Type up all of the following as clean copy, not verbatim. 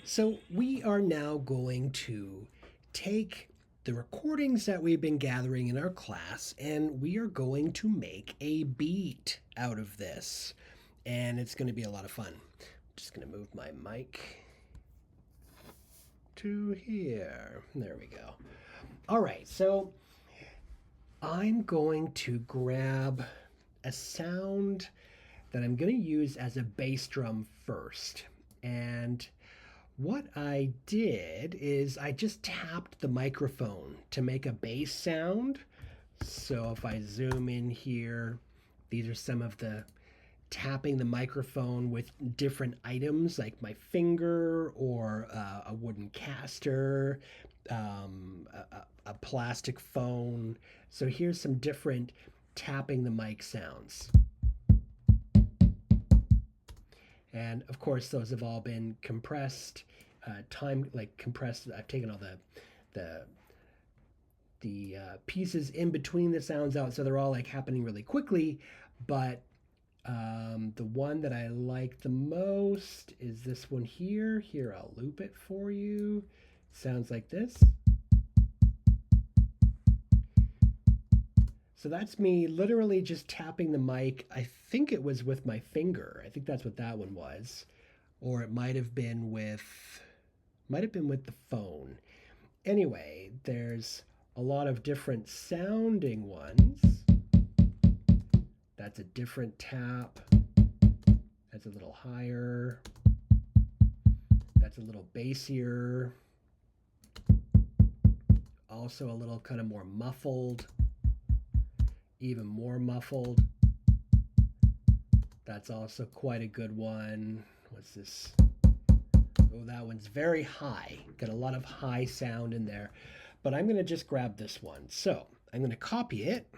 So we are now going to take the recordings that we've been gathering in our class and we are going to make a beat out of this. And it's going to be a lot of fun. I'm just going to move my mic to here. There we go. All right, so I'm going to grab a sound that I'm going to use as a bass drum first. And what I did is I just tapped the microphone to make a bass sound. So if I zoom in here, these are some of the tapping the microphone with different items like my finger or a wooden caster, a plastic phone. So here's some different tapping the mic sounds. And of course, those have all been compressed, compressed. I've taken all the pieces in between the sounds out, so they're all like happening really quickly. But the one that I like the most is this one here. Here, I'll loop it for you. Sounds like this. So that's me literally just tapping the mic. I think it was with my finger. I think that's what that one was. Or it might have been with the phone. Anyway, there's a lot of different sounding ones. That's a different tap. That's a little higher. That's a little bassier. Also a little kind of more muffled. Even more muffled. That's also quite a good one. What's this? Oh, that one's very high. Got a lot of high sound in there. But I'm going to just grab this one. So I'm going to copy it.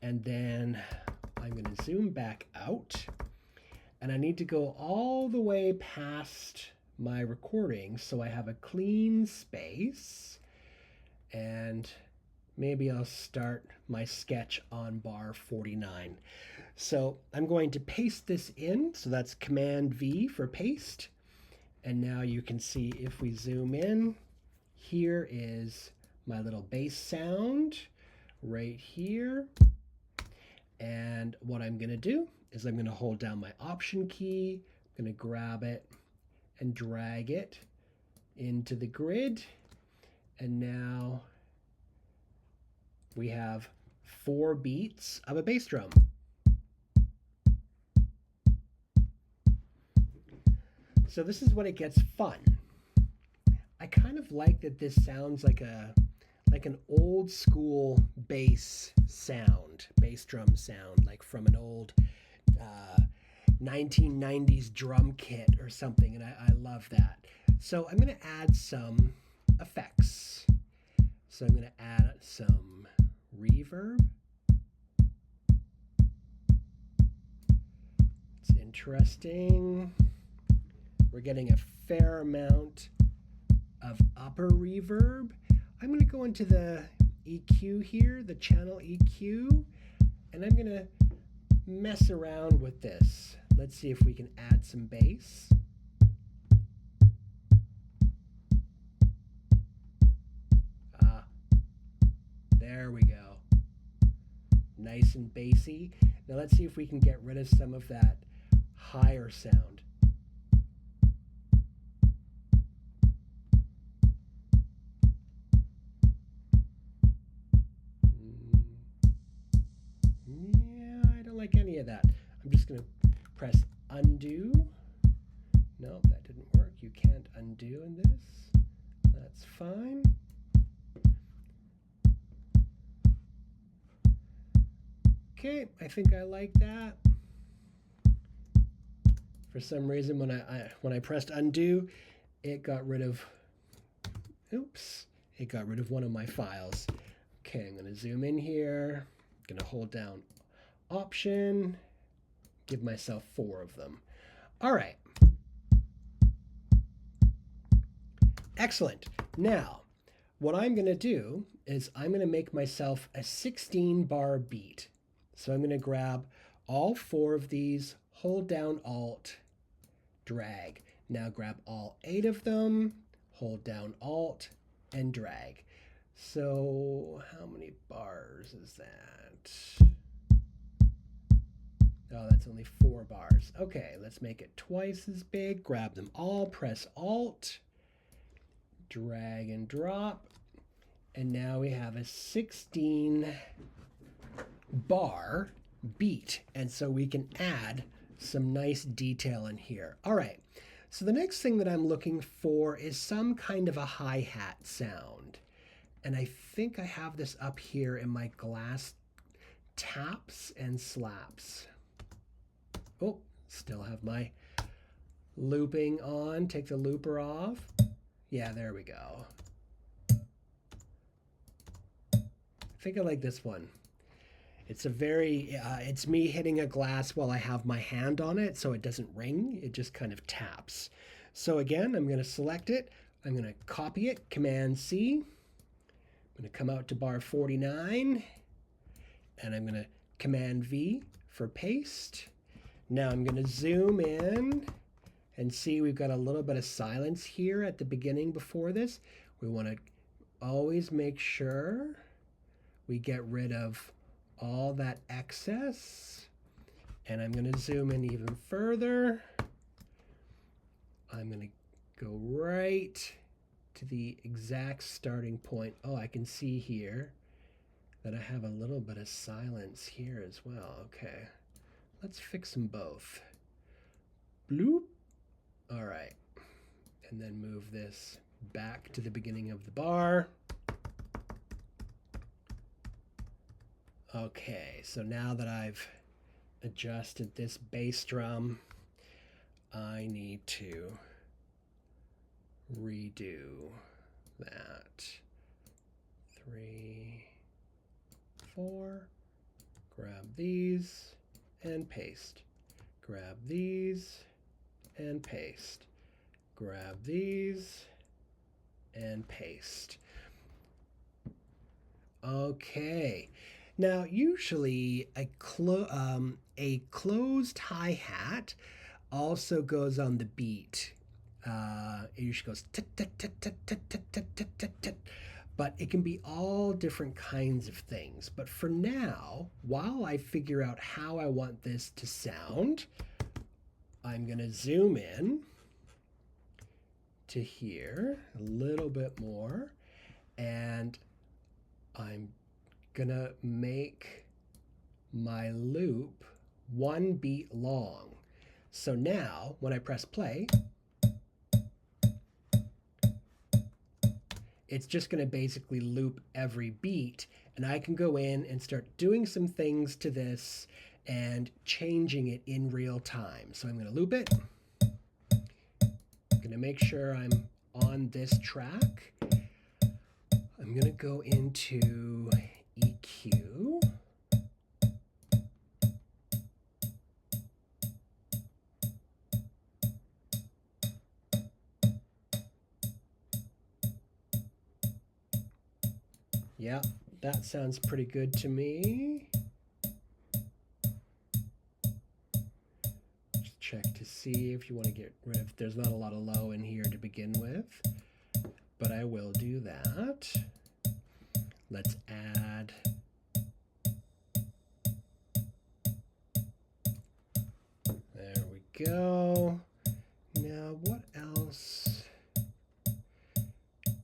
And then I'm going to zoom back out. And I need to go all the way past my recording so I have a clean space. And maybe I'll start my sketch on bar 49. So I'm going to paste this in. So that's Command V for paste. And now you can see if we zoom in, here is my little bass sound right here. And what I'm going to do is I'm going to hold down my Option key. I'm going to grab it and drag it into the grid. And now we have 4 beats of a bass drum. So this is when it gets fun. I kind of like that this sounds like an old school bass sound, bass drum sound, like from an old 1990s drum kit or something, and I love that. So I'm going to add some effects. So I'm going to add some reverb. It's interesting. We're getting a fair amount of upper reverb. I'm going to go into the EQ here, the channel EQ, and I'm going to mess around with this. Let's see if we can add some bass. There we go. Nice and bassy. Now let's see if we can get rid of some of that higher sound. Yeah, I don't like any of that. I'm just going to press undo. No, that didn't work. You can't undo in this. That's fine. Okay, I think I like that. For some reason, when I pressed undo, it got rid of one of my files. Okay, I'm going to zoom in here. I'm going to hold down Option, give myself 4 of them. All right. Excellent. Now, what I'm going to do is I'm going to make myself a 16-bar beat. So I'm going to grab all 4 of these, hold down Alt, drag. Now grab all 8 of them, hold down Alt, and drag. So how many bars is that? Oh, that's only 4 bars. Okay, let's make it twice as big. Grab them all, press Alt, drag and drop. And now we have a 16 bar beat. And so we can add some nice detail in here. All right, so the next thing that I'm looking for is some kind of a hi-hat sound. And I think I have this up here in my glass taps and slaps. Oh, still have my looping on. Take the looper off. Yeah, there we go. I think I like this one. It's a very, it's me hitting a glass while I have my hand on it, so it doesn't ring. It just kind of taps. So again, I'm going to select it. I'm going to copy it, Command C. I'm going to come out to bar 49, and I'm going to Command V for paste. Now I'm going to zoom in and see we've got a little bit of silence here at the beginning before this. We want to always make sure we get rid of all that excess. And I'm going to zoom in even further. I'm going to go right to the exact starting point. Oh, I can see here that I have a little bit of silence here as well. Okay. Let's fix them both. Bloop. All right. And then move this back to the beginning of the bar. Okay, so now that I've adjusted this bass drum, I need to redo that. 3, 4, grab these and paste. Grab these and paste. Grab these and paste. Okay. Now, usually a closed hi-hat also goes on the beat. It usually goes tit, tit, tit, tit, tit, tit, tit, tit, tit, tit. But it can be all different kinds of things. But for now, while I figure out how I want this to sound, I'm going to zoom in to here a little bit more, and I'm gonna make my loop 1 beat long. So now when I press play, it's just going to basically loop every beat, and I can go in and start doing some things to this and changing it in real time. So I'm going to loop it. I'm going to make sure I'm on this track. I'm going to go into EQ. Yeah, that sounds pretty good to me. Just check to see if you want to get rid of, there's not a lot of low in here to begin with, but I will do that. Let's add there we go. Now what else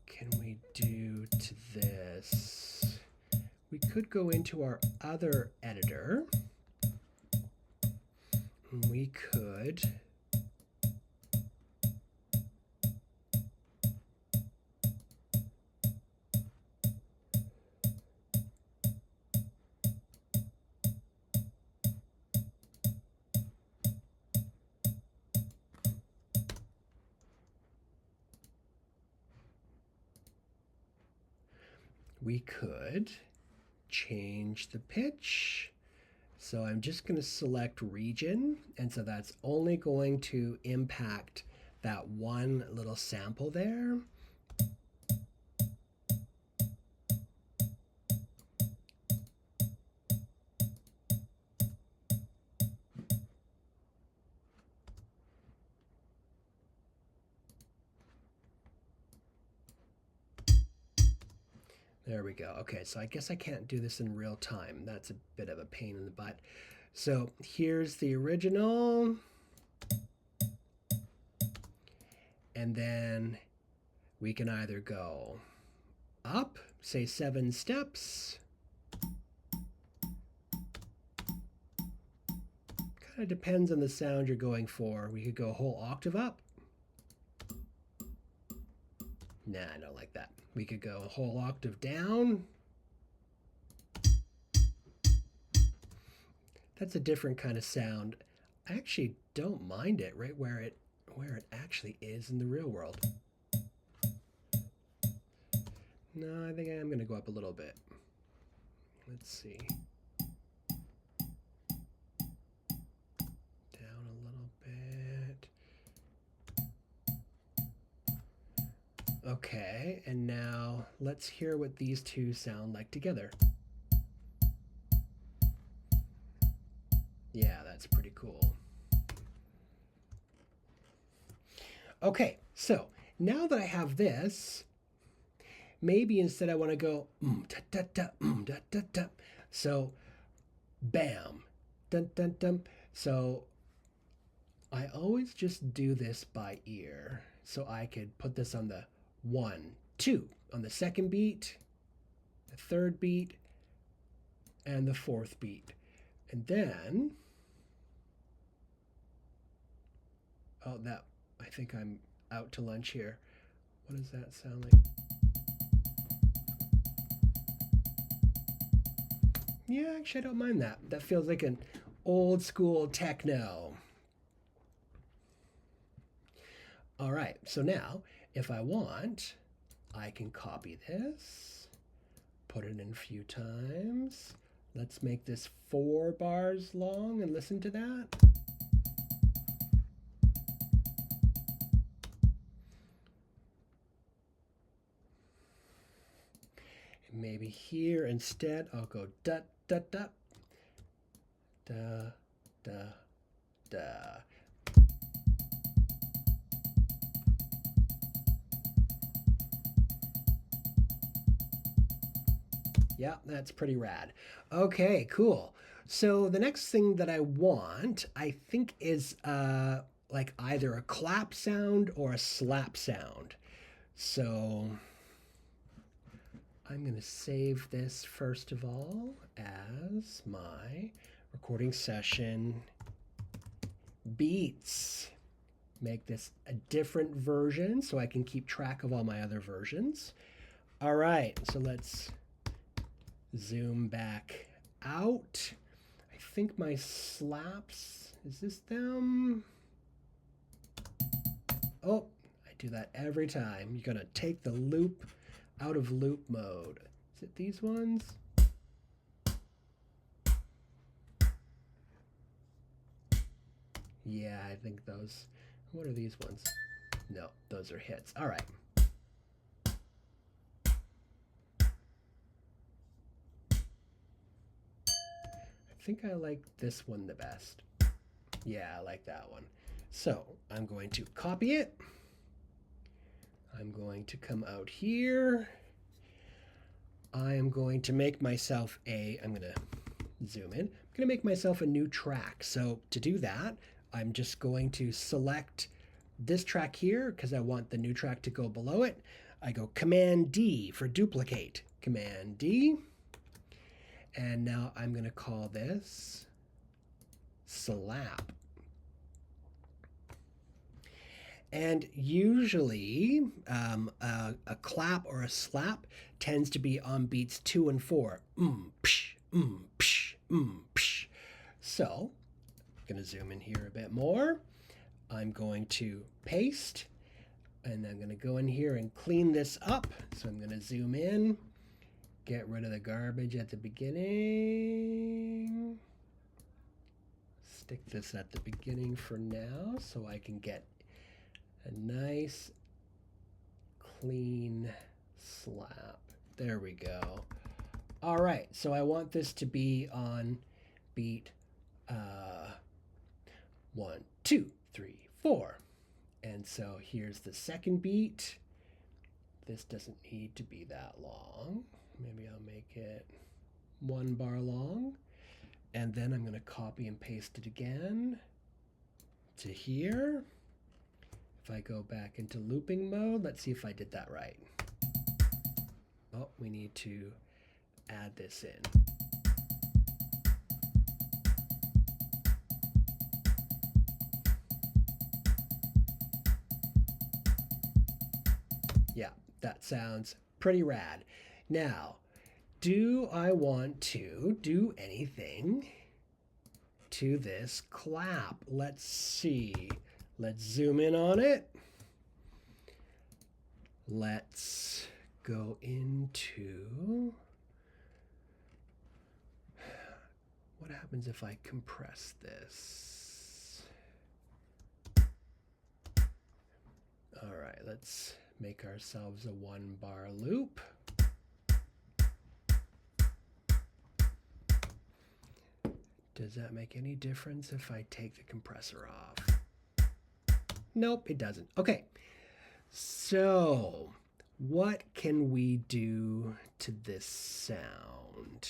can we do to this? We could go into our other editor. We could change the pitch. So I'm just going to select region, and so that's only going to impact that one little sample there. There we go. Okay, so I guess I can't do this in real time. That's a bit of a pain in the butt. So here's the original. And then we can either go up, say 7 steps. Kind of depends on the sound you're going for. We could go a whole octave up. Nah, I don't like that. We could go a whole octave down. That's a different kind of sound. I actually don't mind it right where it actually is in the real world. No, I think I'm going to go up a little bit. Let's see. Down a little bit. Okay, and now let's hear what these two sound like together. Yeah, that's pretty cool. Okay, so now that I have this, maybe instead I want to go da da da da da da. So bam, dun dun dun. So I always just do this by ear. So I could put this on the 1, 2, on the second beat, the third beat, and the fourth beat. And then, oh, that, I think I'm out to lunch here. What does that sound like? Yeah, actually, I don't mind that. That feels like an old school techno. All right, so now if I want, I can copy this, put it in a few times. Let's make this 4 bars long and listen to that. And maybe here instead, I'll go da da da da da da. Yeah, that's pretty rad. Okay, cool. So the next thing that I want, I think, is like either a clap sound or a slap sound. So I'm going to save this first of all as my recording session beats. Make this a different version so I can keep track of all my other versions. All right, so let's zoom back out. I think my slaps, is this them? Oh, I do that every time. You're gonna take the loop out of loop mode. Is it these ones? Yeah, I think those. What are these ones? No, those are hits. All right. I think I like this one the best. Yeah, I like that one. So I'm going to copy it. I'm going to come out here. I am going to make myself I'm going to zoom in. I'm going to make myself a new track. So to do that, I'm just going to select this track here because I want the new track to go below it. I go Command D for duplicate. Command D. And now I'm going to call this slap. And usually a clap or a slap tends to be on beats 2 and 4. Psh, psh, psh. So I'm going to zoom in here a bit more. I'm going to paste, and I'm going to go in here and clean this up. So I'm going to zoom in. Get rid of the garbage at the beginning. Stick this at the beginning for now so I can get a nice clean slap. There we go. All right, so I want this to be on beat 1, 2, 3, 4. And so here's the second beat. This doesn't need to be that long. Maybe I'll make it 1 bar long. And then I'm going to copy and paste it again to here. If I go back into looping mode, let's see if I did that right. Oh, we need to add this in. Yeah, that sounds pretty rad. Now, do I want to do anything to this clap? Let's see. Let's zoom in on it. Let's go into, what happens if I compress this? All right, let's make ourselves a 1 bar loop. Does that make any difference if I take the compressor off? Nope, it doesn't. Okay, so what can we do to this sound?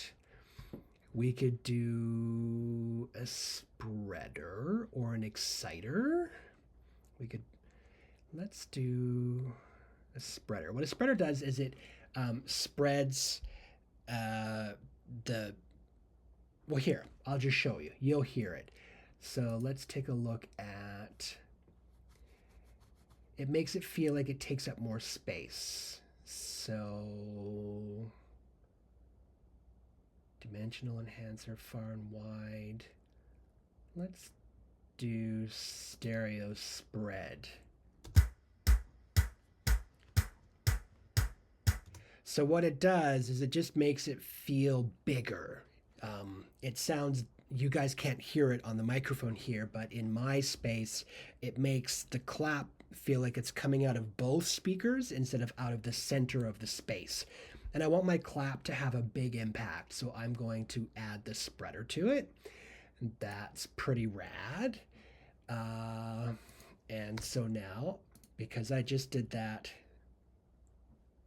We could do a spreader or an exciter. Let's do a spreader. What a spreader does is it spreads well, here, I'll just show you. You'll hear it. So let's take a look at, it makes it feel like it takes up more space. So dimensional enhancer far and wide. Let's do stereo spread. So what it does is it just makes it feel bigger. It sounds, you guys can't hear it on the microphone here, but in my space, it makes the clap feel like it's coming out of both speakers instead of out of the center of the space. And I want my clap to have a big impact, so I'm going to add the spreader to it. That's pretty rad. And so now, because I just did that,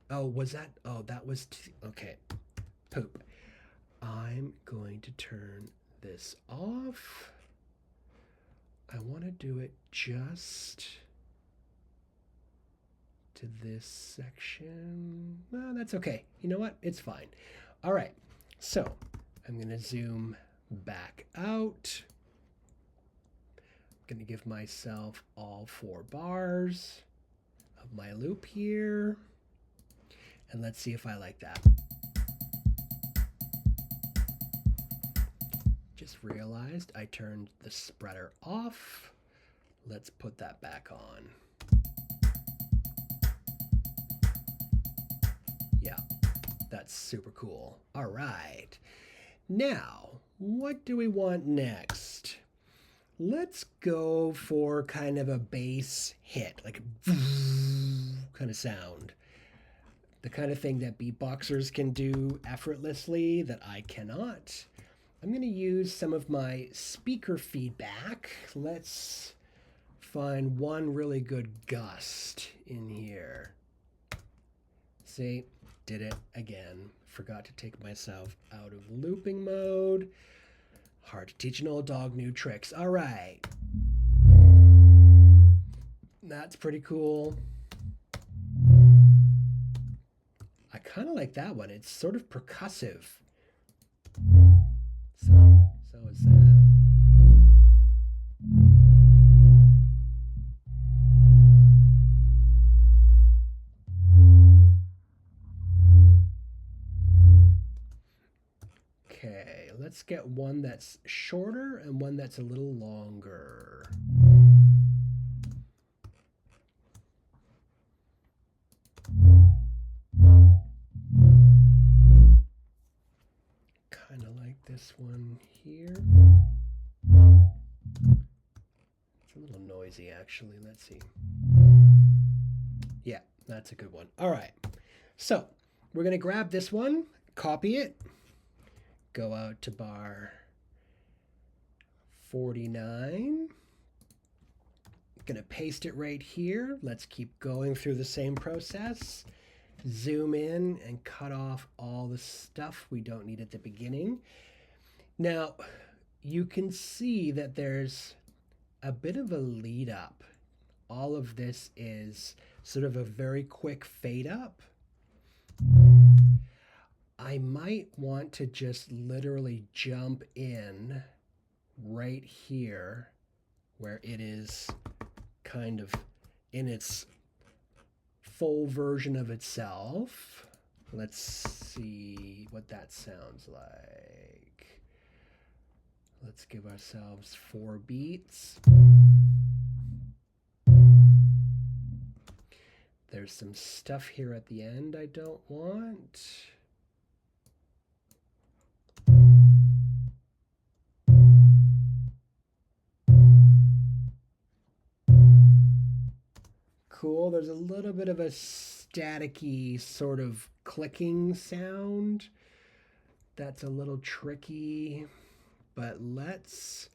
oh, was that, oh, that was, okay, poop. I'm going to turn this off. I want to do it just to this section. Well, that's okay. You know what? It's fine. All right. So I'm going to zoom back out. I'm going to give myself all 4 bars of my loop here. And let's see if I like that. Just realized I turned the spreader off. Let's put that back on. Yeah, that's super cool. All right. Now, what do we want next? Let's go for kind of a bass hit, like a kind of sound. The kind of thing that beatboxers can do effortlessly that I cannot. I'm going to use some of my speaker feedback. Let's find one really good gust in here. See, did it again. Forgot to take myself out of looping mode. Hard to teach an old dog new tricks. All right. That's pretty cool. I kind of like that one. It's sort of percussive. So is that. Okay, let's get one that's shorter and one that's a little longer. Kind of like this one here. It's a little noisy, actually. Let's see. Yeah, that's a good one. All right. So we're going to grab this one, copy it, go out to bar 49. Going to paste it right here. Let's keep going through the same process. zoom in and cut off all the stuff we don't need at the beginning. Now, you can see that there's a bit of a lead up. All of this is sort of a very quick fade up. I might want to just literally jump in right here where it is kind of in its full version of itself. Let's see what that sounds like. Let's give ourselves 4 beats. There's some stuff here at the end I don't want. Cool. There's a little bit of a staticky sort of clicking sound. That's a little tricky, but let's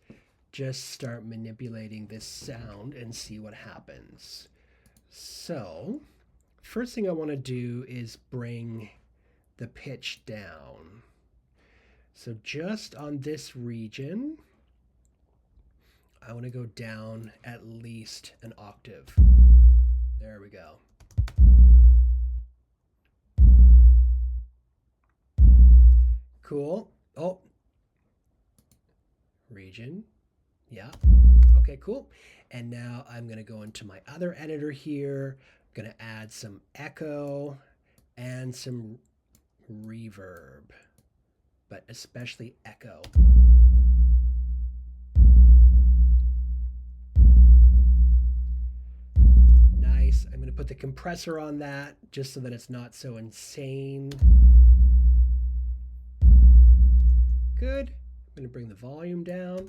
just start manipulating this sound and see what happens. So, first thing I want to do is bring the pitch down. So just on this region, I want to go down at least an octave. There we go. Cool. Oh, region. Yeah. Okay, cool. And now I'm going to go into my other editor here. I'm going to add some echo and some reverb, but especially echo. Nice. I'm going to put the compressor on that just so that it's not so insane. Good. I'm going to bring the volume down.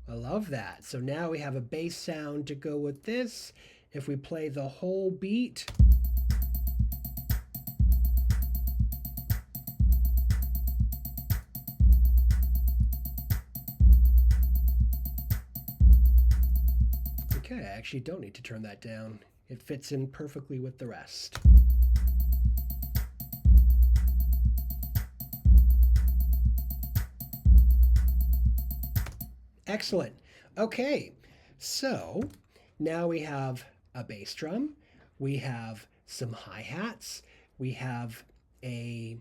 I love that. So now we have a bass sound to go with this. If we play the whole beat, okay, I actually don't need to turn that down. It fits in perfectly with the rest. Excellent. Okay, so now we have a bass drum, we have some hi-hats, we have it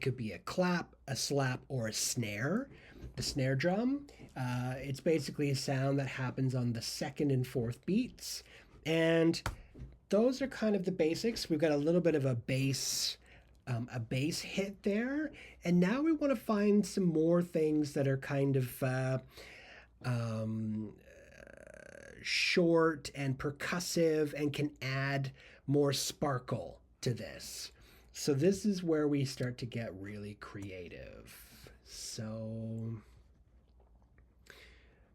could be a clap, a slap, or a snare. The snare drum, it's basically a sound that happens on the 2nd and 4th beats. And those are kind of the basics. We've got a little bit of a bass hit there. And now we want to find some more things that are kind of short and percussive and can add more sparkle to this. So this is where we start to get really creative. So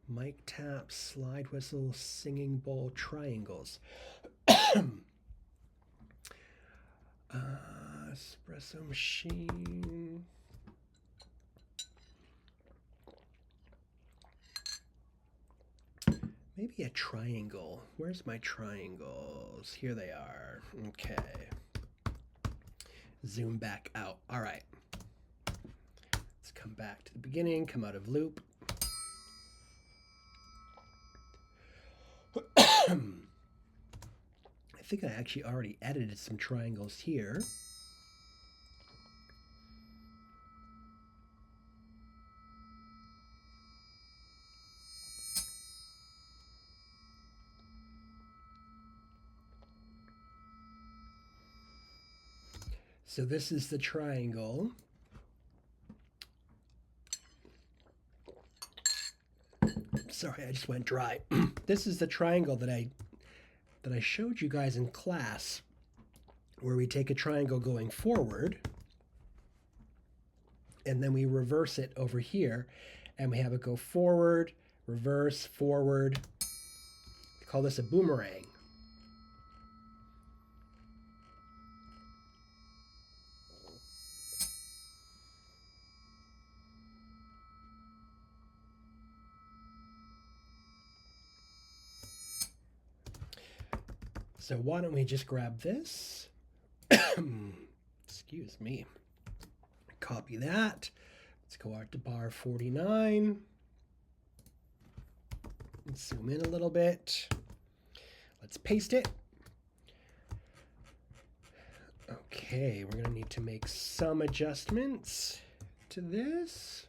mic tap, slide whistle, singing bowl, triangles. Espresso machine. Maybe a triangle. Where's my triangles? Here they are. Okay. Zoom back out. All right. Let's come back to the beginning, come out of loop. I think I actually already edited some triangles here. So this is the triangle. Sorry, I just went dry. This is the triangle that I showed you guys in class, where we take a triangle going forward, and then we reverse it over here, and we have it go forward, reverse, forward. We call this a boomerang. So why don't we just grab this? Excuse me. Copy that. Let's go out to bar 49. Let's zoom in a little bit. Let's paste it. Okay, we're going to need to make some adjustments to this.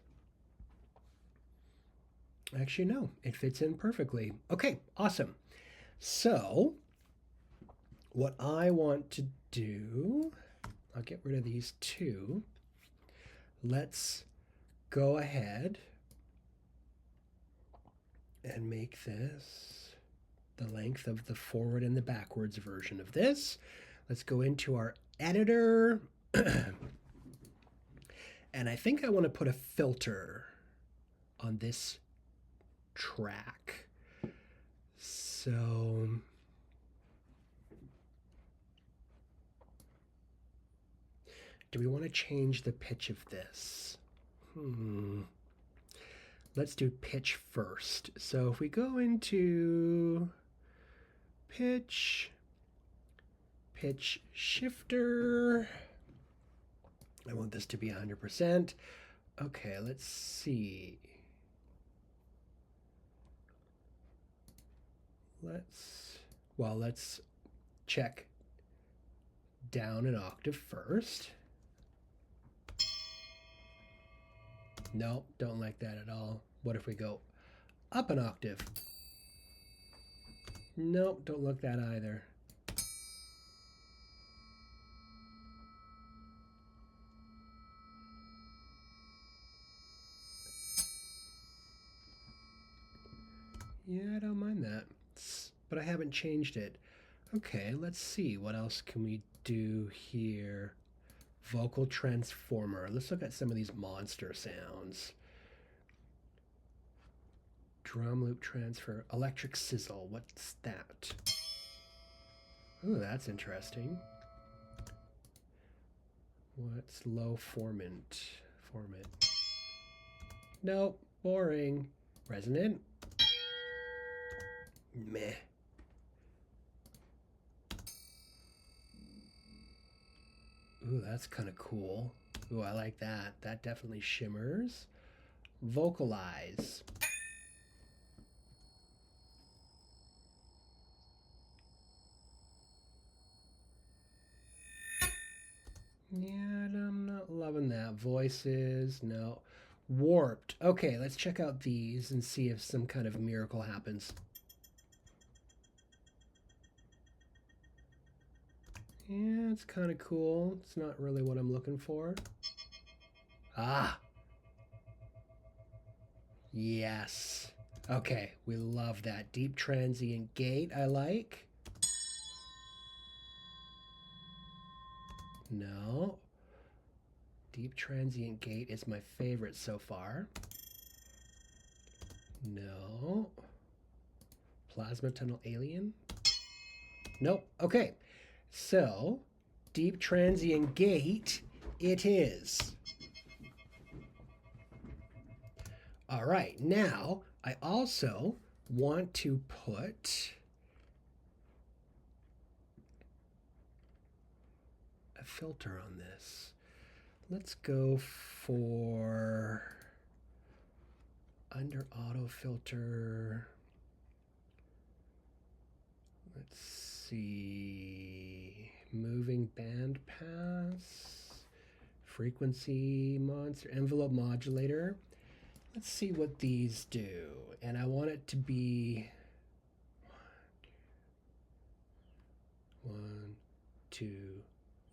Actually, no, it fits in perfectly. Okay, awesome. So what I want to do, I'll get rid of these two. Let's go ahead and make this the length of the forward and the backwards version of this. Let's go into our editor. And I think I want to put a filter on this track. So do we want to change the pitch of this? Let's do pitch first. So if we go into pitch shifter, I want this to be 100%. Okay, let's see. Let's check down an octave first. No, don't like that at all. What if we go up an octave? Nope, don't like that either. Yeah, I don't mind that, but I haven't changed it. Okay, let's see. What else can we do here? Vocal transformer. Let's look at some of these monster sounds. Drum loop transfer. Electric sizzle. What's that? Oh, that's interesting. What's low formant? Nope, boring. Resonant. Meh. Ooh, that's kind of cool. Ooh, I like that. That definitely shimmers. Vocalize. Yeah, I'm not loving that. Voices, no. Warped. Okay, let's check out these and see if some kind of miracle happens. Yeah, it's kind of cool. It's not really what I'm looking for. Ah. Yes. Okay, we love that. Deep transient gate, I like. No. Deep transient gate is my favorite so far. No. Plasma tunnel alien. Nope. Okay. So, deep transient gate it is. All right. Now, I also want to put a filter on this. Let's go for under auto filter. Let's see. Moving band pass. Frequency monster. Envelope modulator. Let's see what these do. And I want it to be 1, 2,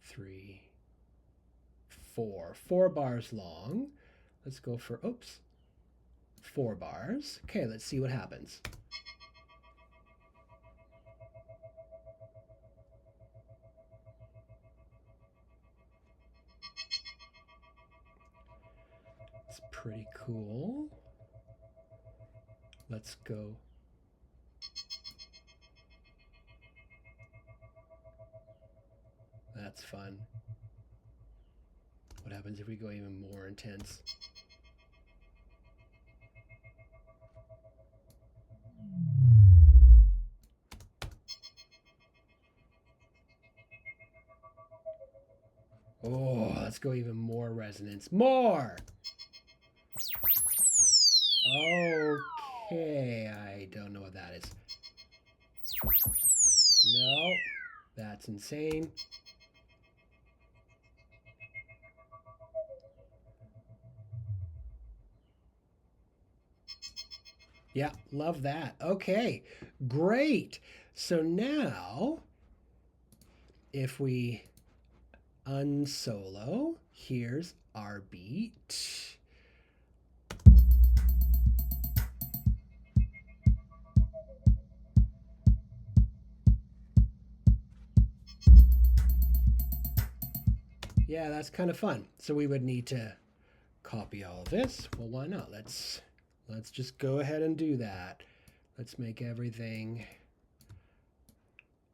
3, 4. 4 bars long. Let's go for, 4 bars. Okay, let's see what happens. It's pretty cool. Let's go. That's fun. What happens if we go even more intense? Oh, let's go even more resonance. More! Okay, I don't know what that is. No, that's insane. Yeah, love that. Okay, great. So now, if we unsolo, here's our beat. Yeah, that's kind of fun. So we would need to copy all of this. Well, why not? Let's just go ahead and do that. Let's make everything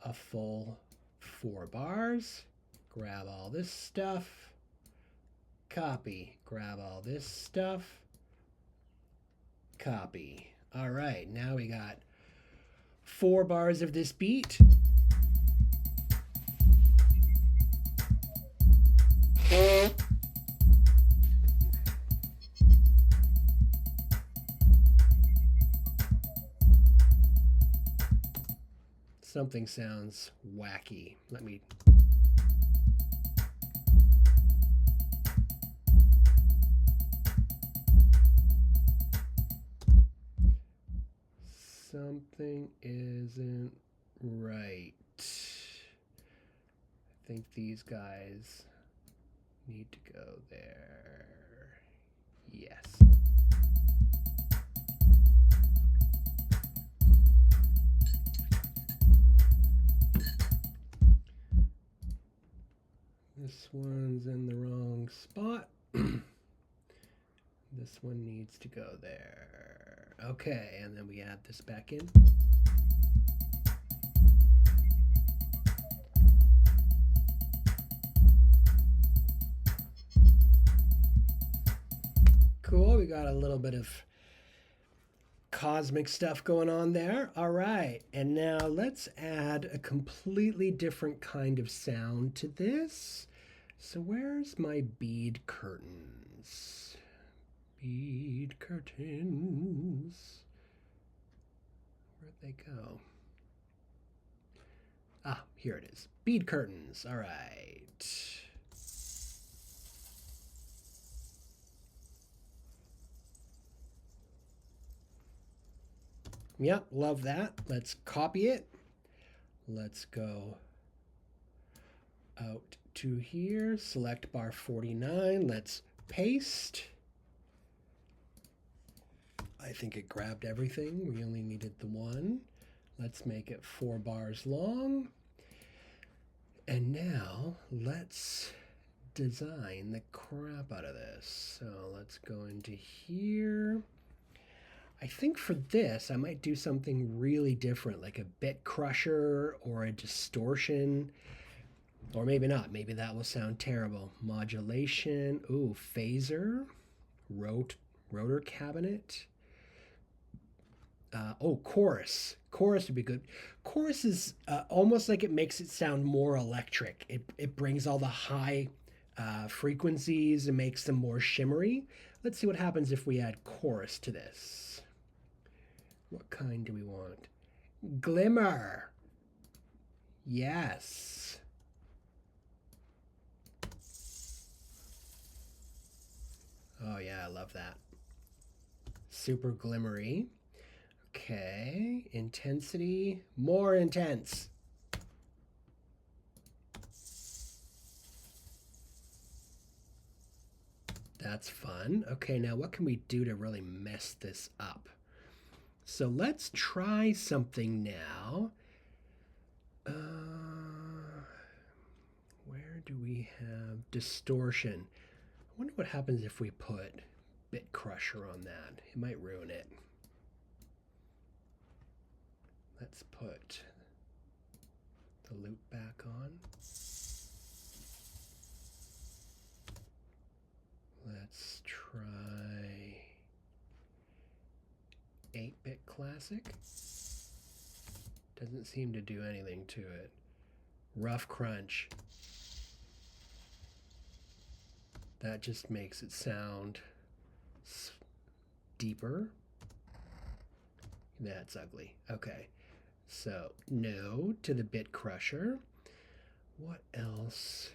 a full 4 bars. Grab all this stuff. Copy. Grab all this stuff. Copy. All right, now we got 4 bars of this beat. Something sounds wacky. Let me... Something isn't right. I think these guys need to go there. Yes. This one's in the wrong spot. This one needs to go there. Okay, and then we add this back in. Cool, we got a little bit of cosmic stuff going on there. All right, and now let's add a completely different kind of sound to this. So where's my bead curtains? Bead curtains. Where'd they go? Ah, here it is. Bead curtains. All right. Yep, love that. Let's copy it. Let's go out to here, select bar 49. Let's paste. I think it grabbed everything. We only needed the one. Let's make it 4 bars long. And now let's design the crap out of this. So let's go into here. I think for this, I might do something really different, like a bit crusher or a distortion, or maybe not. Maybe that will sound terrible. Modulation, ooh, phaser, rotor cabinet. Oh, chorus. Chorus would be good. Chorus is almost like it makes it sound more electric. It brings all the high frequencies and makes them more shimmery. Let's see what happens if we add chorus to this. What kind do we want? Glimmer. Yes. Oh yeah, I love that. Super glimmery. Okay, intensity, more intense. That's fun. Okay, now what can we do to really mess this up? So let's try something now. Where do we have distortion? I wonder what happens if we put bit crusher on that. It might ruin it. Let's put the loop back on. Let's try 8-bit classic. Doesn't seem to do anything to it. Rough crunch. That just makes it sound deeper. That's ugly. Okay. So no to the bit crusher. What else?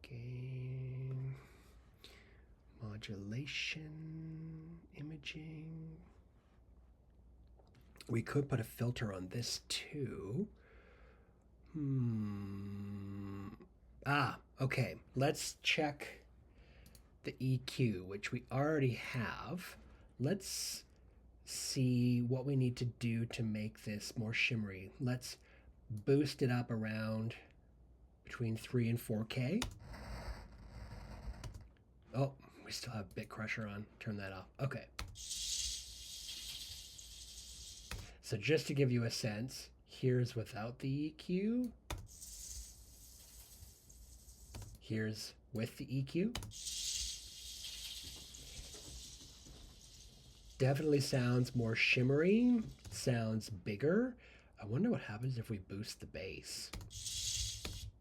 Gain, modulation, imaging. We could put a filter on this too. Okay. Let's check the EQ, which we already have. Let's see what we need to do to make this more shimmery. Let's boost it up around between 3 and 4K. Oh, we still have bit crusher on. Turn that off. Okay. So just to give you a sense, here's without the EQ. Here's with the EQ. Definitely sounds more shimmery, sounds bigger. I wonder what happens if we boost the bass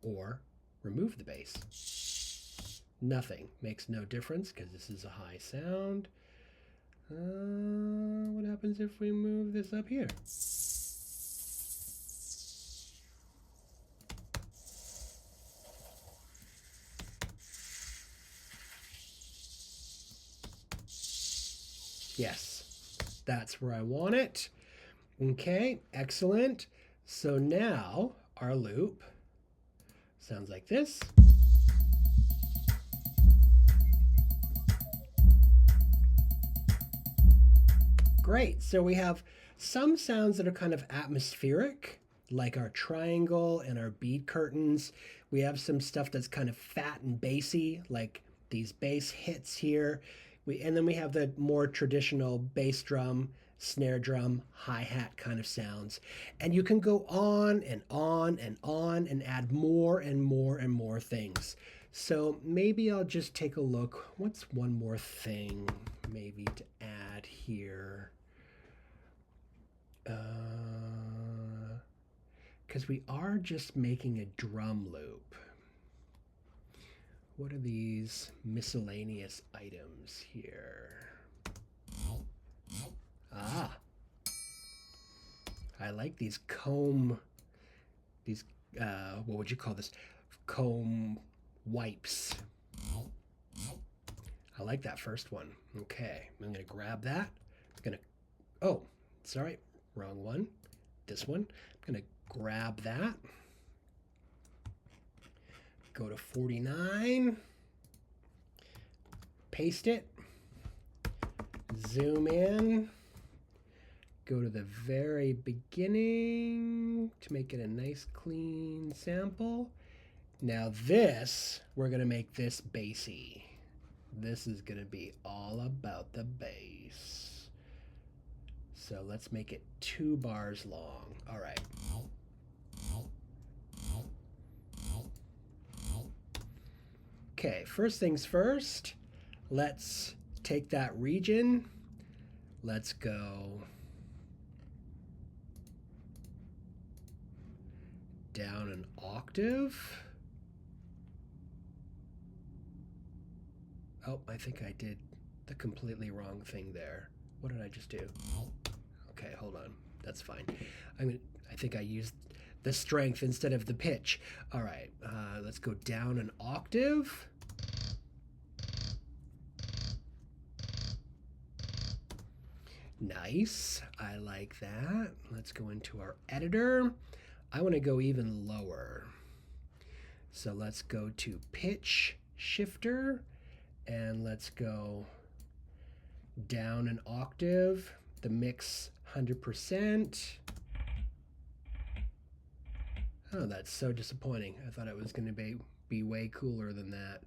or remove the bass. Nothing. Makes no difference because this is a high sound. What happens if we move this up here? Yes, that's where I want it. Okay, excellent. So now our loop sounds like this. Great. So we have some sounds that are kind of atmospheric, like our triangle and our bead curtains. We have some stuff that's kind of fat and bassy, like these bass hits here. And then we have the more traditional bass drum, snare drum, hi-hat kind of sounds. And you can go on and on and on and add more and more and more things. So maybe I'll just take a look. What's one more thing maybe to add here? Because we are just making a drum loop. What are these miscellaneous items here? Ah, I like these comb, what would you call this? Comb wipes. I like that first one. Okay, I'm gonna grab that. Oh, sorry, wrong one. This one. I'm gonna grab that. Go to 49. Paste it. Zoom in. Go to the very beginning to make it a nice clean sample. Now this, we're gonna make this bassy. This is gonna be all about the bass. So let's make it 2 bars long. All right. Okay, first things first, let's take that region. Let's go down an octave. Oh, I think I did the completely wrong thing there. What did I just do? Okay, hold on. That's fine. I think I used the strength instead of the pitch. All right, let's go down an octave. Nice. I like that. Let's go into our editor. I want to go even lower. So let's go to pitch shifter and let's go down an octave. The mix 100%. Oh, that's so disappointing. I thought it was going to be way cooler than that.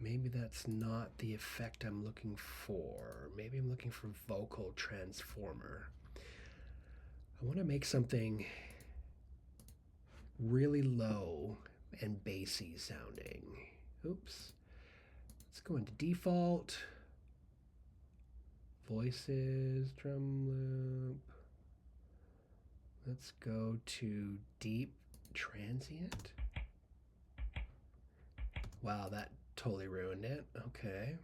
Maybe that's not the effect I'm looking for. Maybe I'm looking for vocal transformer. I want to make something really low and bassy sounding. Oops. Let's go into default. Voices, drum loop. Let's go to deep transient. Wow, that totally ruined it. Okay.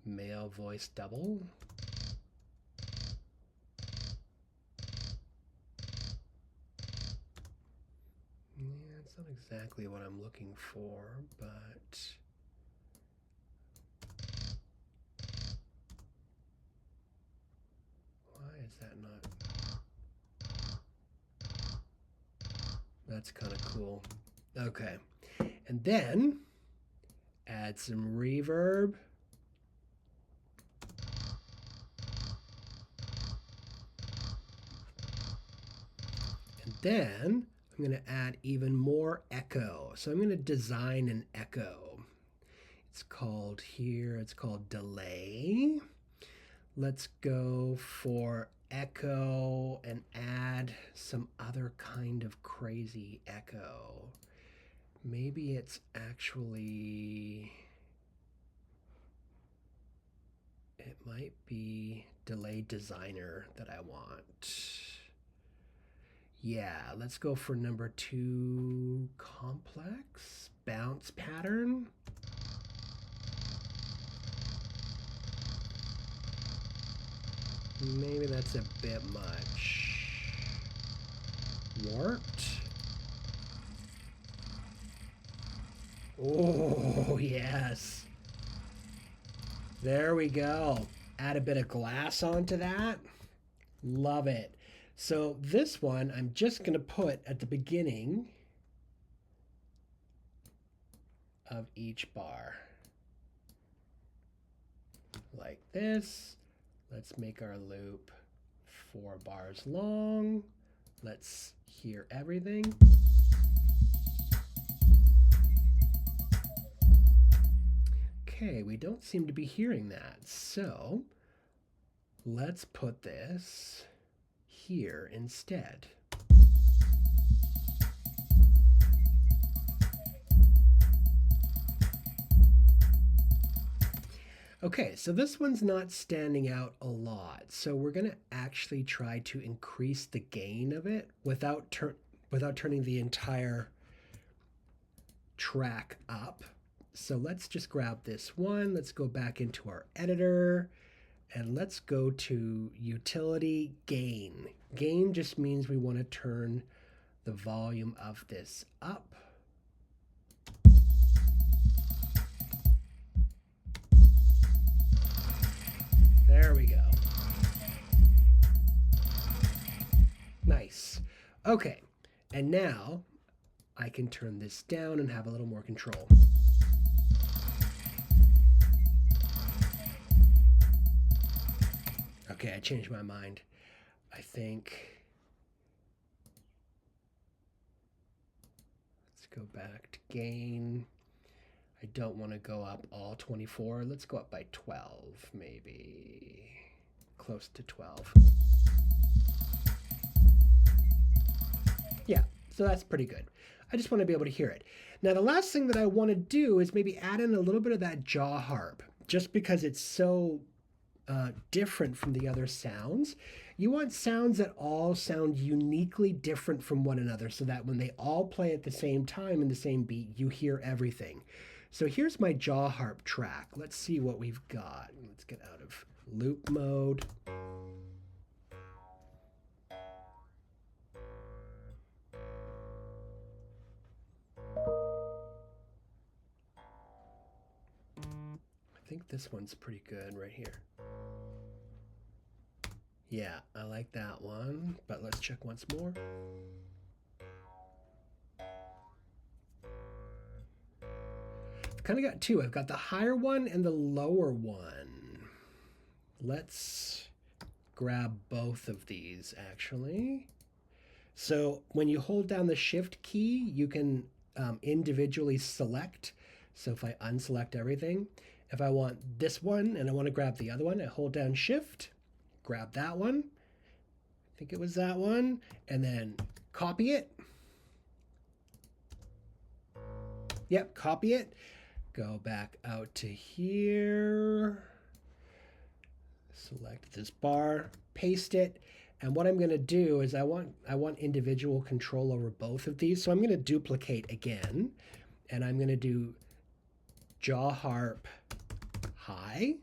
Male voice double. Yeah, it's not exactly what I'm looking for, but why is that not? That's kind of cool. Okay. And then add some reverb. And then I'm going to add even more echo. So I'm going to design an echo. It's called delay. Let's go for echo and add some other kind of crazy echo. Maybe it's actually, it might be delay designer that I want. Yeah, let's go for number 2, complex bounce pattern. Maybe that's a bit much. Warped. Oh, yes. There we go. Add a bit of glass onto that. Love it. So this one I'm just going to put at the beginning of each bar. Like this. Let's make our loop 4 bars long. Let's hear everything. Okay, we don't seem to be hearing that. So let's put this here instead. Okay, so this one's not standing out a lot. So we're going to actually try to increase the gain of it without turning the entire track up. So let's just grab this one. Let's go back into our editor and let's go to utility gain. Gain just means we want to turn the volume of this up. There we go. Nice. Okay, and now I can turn this down and have a little more control. Okay, I changed my mind. I think, let's go back to gain. I don't want to go up all 24. Let's go up by 12, maybe. Close to 12. Yeah, so that's pretty good. I just want to be able to hear it. Now, the last thing that I want to do is maybe add in a little bit of that jaw harp, just because it's so different from the other sounds. You want sounds that all sound uniquely different from one another so that when they all play at the same time in the same beat, you hear everything. So here's my jaw harp track. Let's see what we've got. Let's get out of loop mode. I think this one's pretty good right here. Yeah, I like that one, but let's check once more. I've kind of got 2. I've got the higher one and the lower one. Let's grab both of these actually. So when you hold down the shift key, you can individually select. So if I unselect everything, if I want this one and I want to grab the other one, I hold down shift, grab that one. I think it was that one, and then copy it. Yep, copy it. Go back out to here. Select this bar, paste it, and what I'm going to do is I want individual control over both of these, so I'm going to duplicate again, and I'm going to do jaw harp high,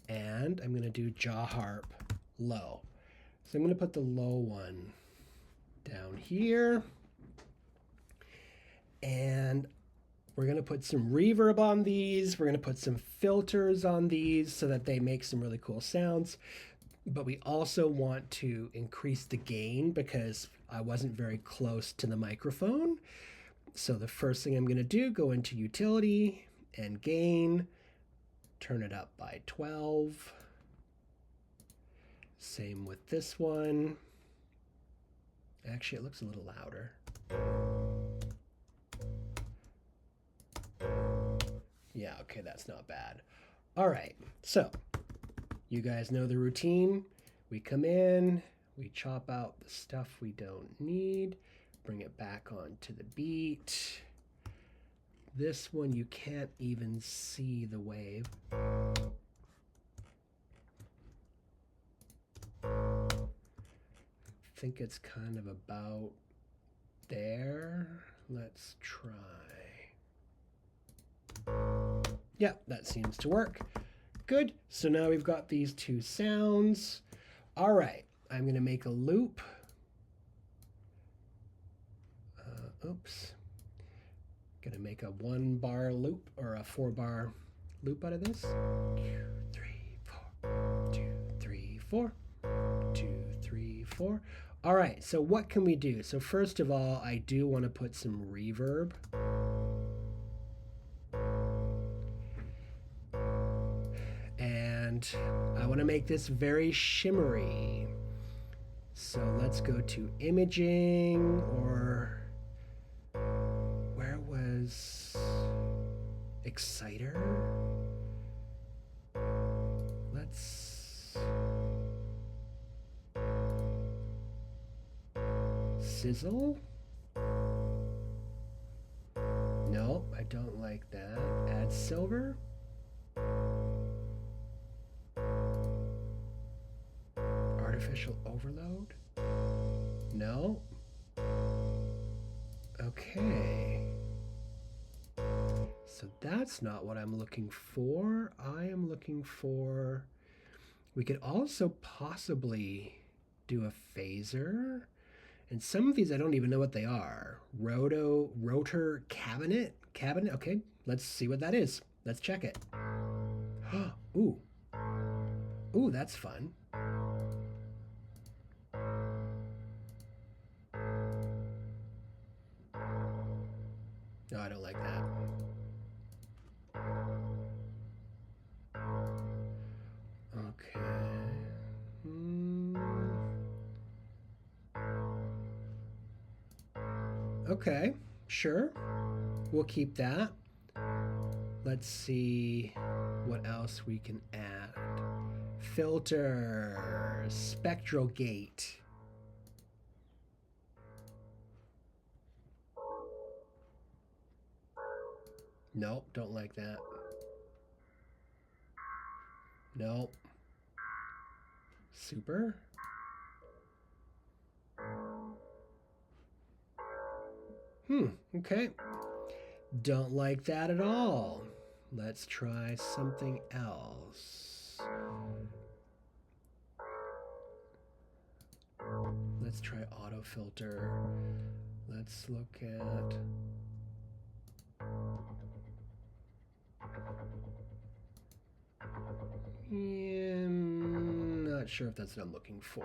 and I'm going to do jaw harp low. So I'm going to put the low one down here, and we're going to put some reverb on these. We're going to put some filters on these so that they make some really cool sounds. But we also want to increase the gain because I wasn't very close to the microphone. So the first thing I'm going to do, go into Utility and Gain, turn it up by 12. Same with this one. Actually, it looks a little louder. Yeah, okay, that's not bad. All right, so you guys know the routine. We come in, we chop out the stuff we don't need, bring it back onto the beat. This one, you can't even see the wave. I think it's kind of about there. Let's try. Yeah, that seems to work. Good. So now we've got these two sounds. All right, I'm going to make a loop. Oops. Going to make a 1-bar loop or a 4-bar loop out of this. 2, 3, 4. 2, 3, 4. 2, 3, 4. All right, so what can we do? So first of all, I do want to put some reverb. And I want to make this very shimmery. So let's go to imaging, or where was Exciter? Let's sizzle. No, I don't like that. Add silver. Artificial overload? No. Okay. So that's not what I'm looking for. I am looking for... We could also possibly do a phaser. And some of these I don't even know what they are. Rotor cabinet? Okay, let's see what that is. Let's check it. Ooh. Ooh, that's fun. No, I don't like that. Okay. Okay, sure. We'll keep that. Let's see what else we can add. Filter, spectral gate. Nope, don't like that. Nope. Super. Okay. Don't like that at all. Let's try something else. Let's try auto filter. Let's look at... Yeah, I'm not sure if that's what I'm looking for.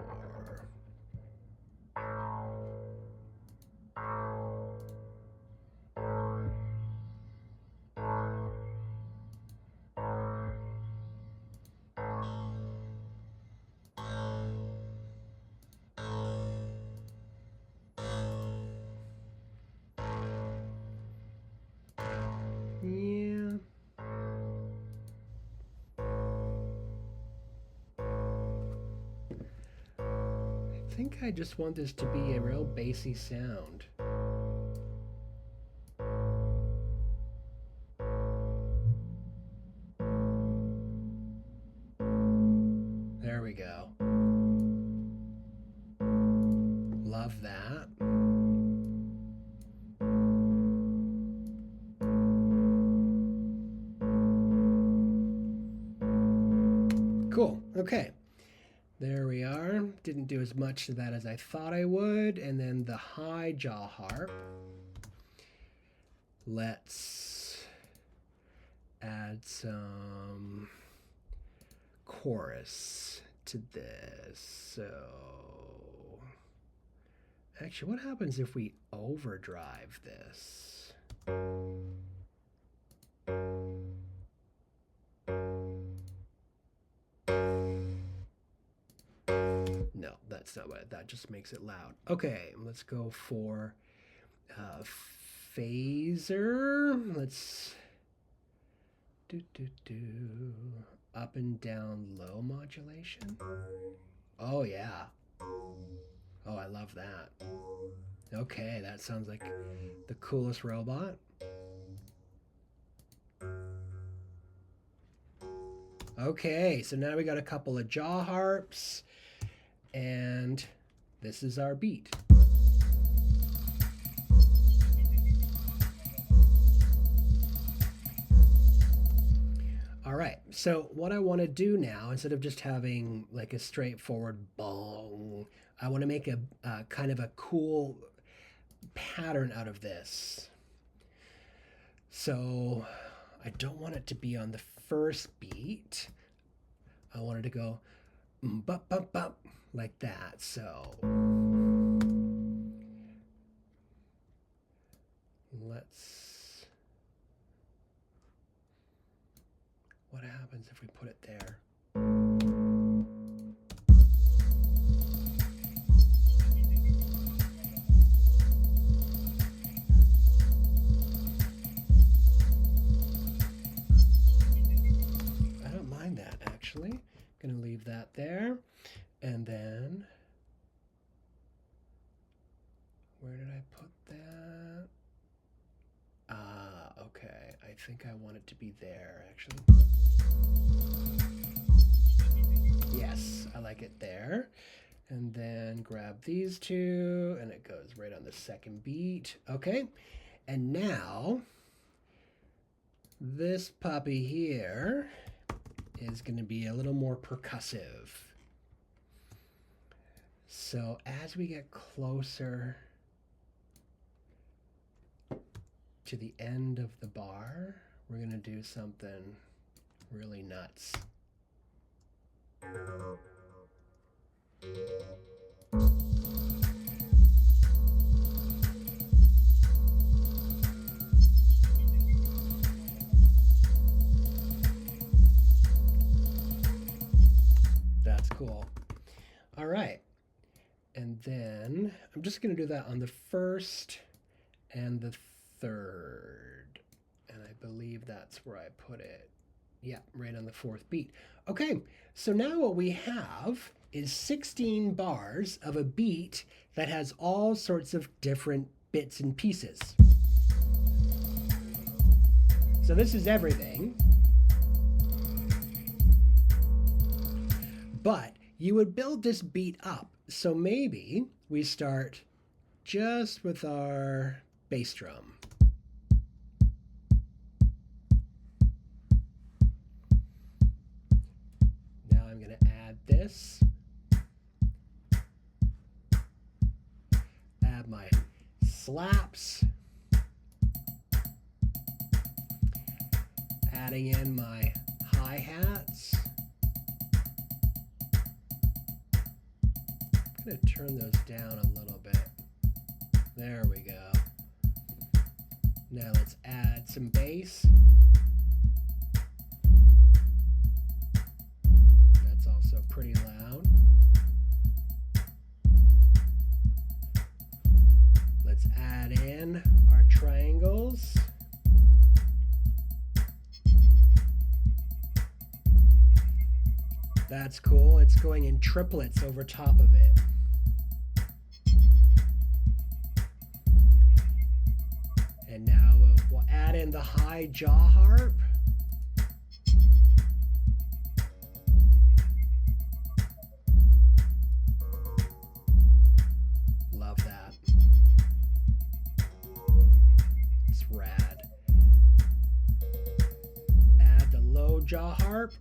Yeah. I think I just want this to be a real bassy sound. Okay, there we are. Didn't do as much to that as I thought I would. And then the high jaw harp. Let's add some chorus to this. So actually, what happens if we overdrive this? No, that's not what, that just makes it loud. Okay, let's go for phaser. Let's do up and down low modulation. Oh yeah. Oh, I love that. Okay, that sounds like the coolest robot. Okay, so now we got a couple of jaw harps, and this is our beat. All right, so what I want to do now, instead of just having like a straightforward bong, I want to make a kind of a cool pattern out of this. So I don't want it to be on the first beat. I want it to go bop, bop, bop, like that. So let's, what happens if we put it there? I don't mind that, actually. Gonna leave that there. And then, where did I put that? Okay, I think I want it to be there, actually. Yes, I like it there. And then grab these two, and it goes right on the second beat. Okay, and now, this puppy here is going to be a little more percussive. So as we get closer to the end of the bar, we're going to do something really nuts. That's cool. All right. And then I'm just going to do that on the first and the third. And I believe that's where I put it. Yeah, right on the fourth beat. Okay, so now what we have is 16 bars of a beat that has all sorts of different bits and pieces. So this is everything. But you would build this beat up. So maybe we start just with our bass drum. Now I'm going to add this. Add my slaps. Adding in my hi-hats. I'm going to turn those down a little bit. There we go. Now let's add some bass. That's also pretty loud. Let's add in our triangles. That's cool. It's going in triplets over top of it. And now we'll add in the high jaw harp. Love that. It's rad. Add the low jaw harp.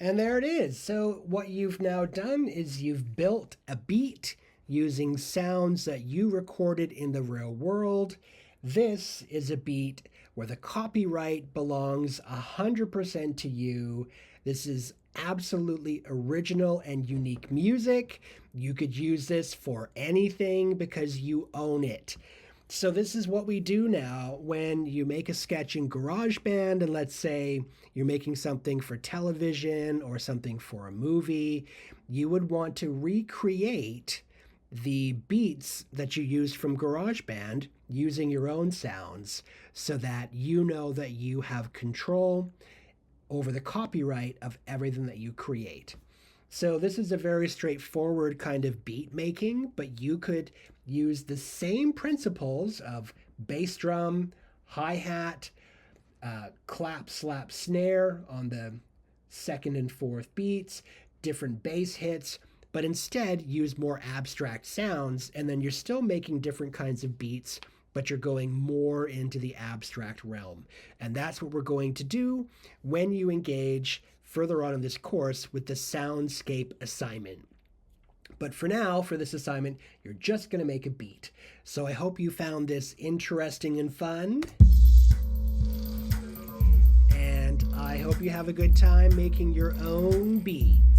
And there it is. So what you've now done is you've built a beat using sounds that you recorded in the real world. This is a beat where the copyright belongs 100% to you. This is absolutely original and unique music. You could use this for anything because you own it. So this is what we do now when you make a sketch in GarageBand, and let's say you're making something for television or something for a movie. You would want to recreate the beats that you used from GarageBand using your own sounds so that you know that you have control over the copyright of everything that you create. So this is a very straightforward kind of beat making, but you could use the same principles of bass drum, hi-hat, clap, slap, snare on the second and fourth beats, different bass hits, but instead use more abstract sounds, and then you're still making different kinds of beats, but you're going more into the abstract realm. And that's what we're going to do when you engage further on in this course with the soundscape assignment. But for now, for this assignment, you're just going to make a beat. So I hope you found this interesting and fun. And I hope you have a good time making your own beats.